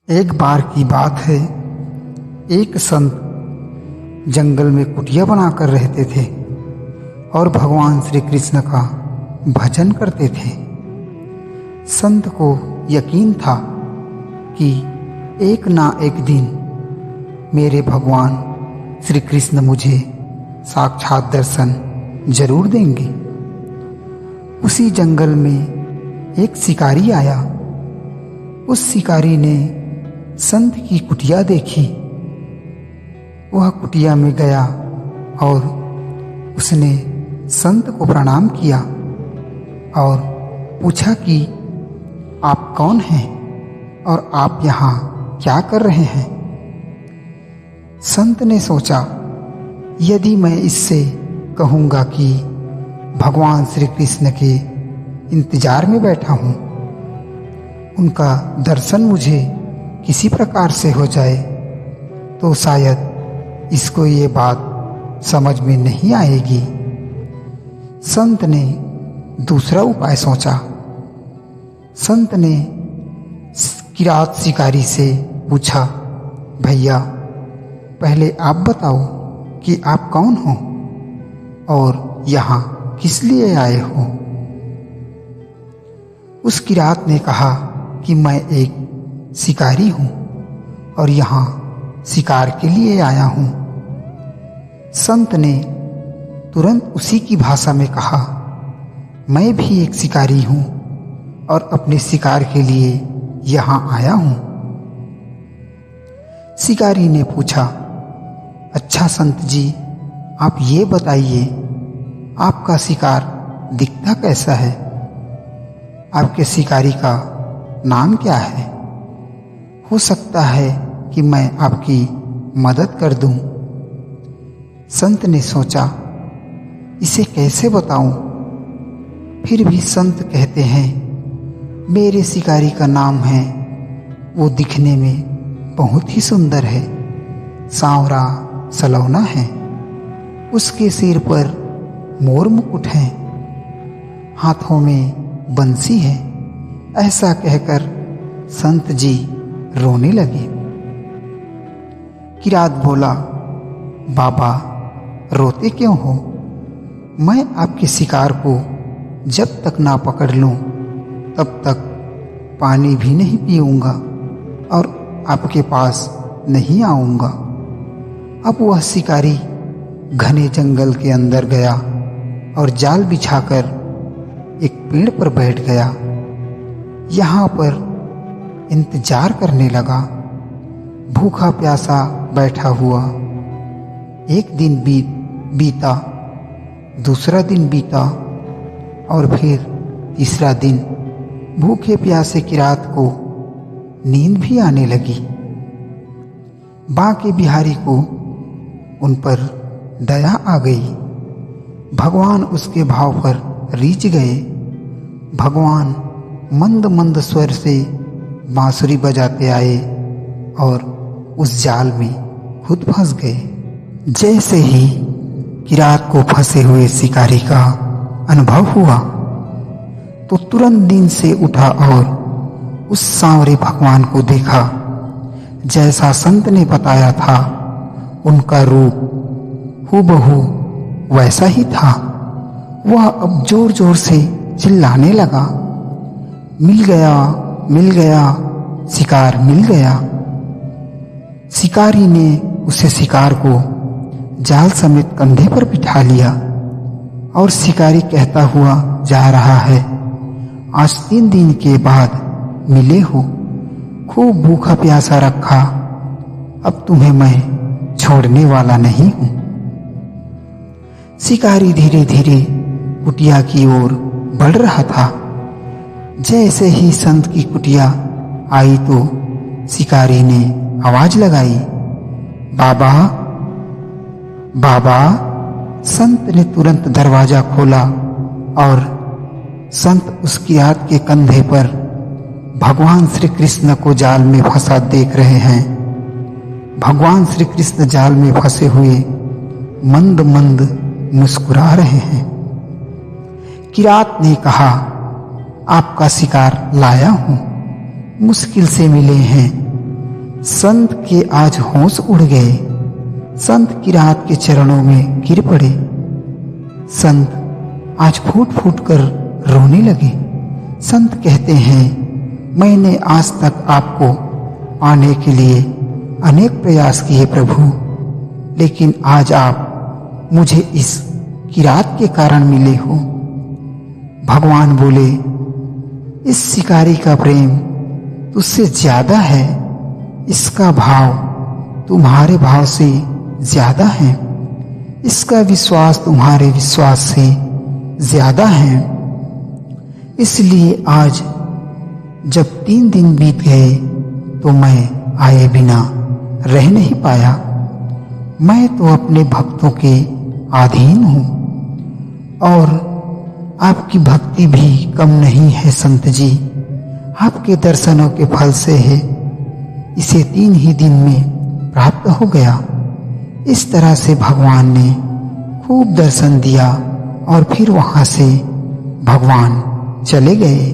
एक बार की बात है, एक संत जंगल में कुटिया बनाकर रहते थे और भगवान श्री कृष्ण का भजन करते थे। संत को यकीन था कि एक ना एक दिन मेरे भगवान श्री कृष्ण मुझे साक्षात दर्शन जरूर देंगे। उसी जंगल में एक शिकारी आया। उस शिकारी ने संत की कुटिया देखी। वह कुटिया में गया और उसने संत को प्रणाम किया और पूछा कि आप कौन हैं और आप यहाँ क्या कर रहे हैं। संत ने सोचा, यदि मैं इससे कहूँगा कि भगवान श्री कृष्ण के इंतजार में बैठा हूँ, उनका दर्शन मुझे किसी प्रकार से हो जाए, तो शायद इसको ये बात समझ में नहीं आएगी। संत ने दूसरा उपाय सोचा। संत ने किरात शिकारी से पूछा, भैया पहले आप बताओ कि आप कौन हो और यहाँ किस लिए आए हो। उस किरात ने कहा कि मैं एक शिकारी हूँ और यहाँ शिकार के लिए आया हूँ। संत ने तुरंत उसी की भाषा में कहा, मैं भी एक शिकारी हूँ और अपने शिकार के लिए यहाँ आया हूँ। शिकारी ने पूछा, अच्छा संत जी, आप ये बताइए, आपका शिकार दिखता कैसा है? आपके शिकारी का नाम क्या है? हो सकता है कि मैं आपकी मदद कर दूं। संत ने सोचा, इसे कैसे बताऊं? फिर भी संत कहते हैं, मेरे शिकारी का नाम है, वो दिखने में बहुत ही सुंदर है, सांवरा सलौना है, उसके सिर पर मोर मुकुट है, हाथों में बंसी है। ऐसा कहकर संत जी रोने लगे। किरात बोला, बाबा रोते क्यों हो? मैं आपके शिकार को जब तक ना पकड़ लूं तब तक पानी भी नहीं पीऊंगा और आपके पास नहीं आऊंगा। अब वह शिकारी घने जंगल के अंदर गया और जाल बिछाकर एक पेड़ पर बैठ गया। यहाँ पर इंतजार करने लगा, भूखा प्यासा बैठा हुआ। एक दिन बीता, दूसरा दिन बीता और फिर तीसरा दिन। भूखे प्यासे किरात को नींद भी आने लगी। बांके बिहारी को उन पर दया आ गई। भगवान उसके भाव पर रीझ गए। भगवान मंद मंद स्वर से बांसुरी बजाते आए और उस जाल में खुद फंस गए। जैसे ही किरात को फंसे हुए शिकारी का अनुभव हुआ तो तुरंत नींद से उठा और उस सांवरे भगवान को देखा। जैसा संत ने बताया था, उनका रूप हूबहू वैसा ही था। वह अब जोर जोर से चिल्लाने लगा, मिल गया, मिल गया, शिकार मिल गया। शिकारी ने उसे शिकार को जाल समेत कंधे पर बिठा लिया और शिकारी कहता हुआ जा रहा है, आज 3 दिन के बाद मिले हो, खूब भूखा प्यासा रखा, अब तुम्हें मैं छोड़ने वाला नहीं हूं। शिकारी धीरे धीरे कुटिया की ओर बढ़ रहा था। जैसे ही संत की कुटिया आई तो शिकारी ने आवाज लगाई, बाबा बाबा। संत ने तुरंत दरवाजा खोला और संत उस किरात के कंधे पर भगवान श्री कृष्ण को जाल में फंसा देख रहे हैं। भगवान श्री कृष्ण जाल में फंसे हुए मंद मंद मुस्कुरा रहे हैं। किरात ने कहा, आपका शिकार लाया हूं, मुश्किल से मिले हैं, संत के आज होश उड़ गए। संत किरात के चरणों में गिर पड़े। संत आज फूट फूट कर रोने लगे। संत कहते हैं, मैंने आज तक आपको पाने के लिए अनेक प्रयास किए प्रभु, लेकिन आज आप मुझे इस किरात के कारण मिले हो। भगवान बोले, इस शिकारी का प्रेम तुझसे ज्यादा है, इसका भाव तुम्हारे भाव से ज्यादा है, इसका विश्वास तुम्हारे विश्वास से ज्यादा है। इसलिए आज जब 3 दिन बीत गए तो मैं आए बिना रह नहीं पाया। मैं तो अपने भक्तों के अधीन हूँ और आपकी भक्ति भी कम नहीं है संत जी। आपके दर्शनों के फल से है इसे 3 ही दिन में प्राप्त हो गया। इस तरह से भगवान ने खूब दर्शन दिया और फिर वहां से भगवान चले गए।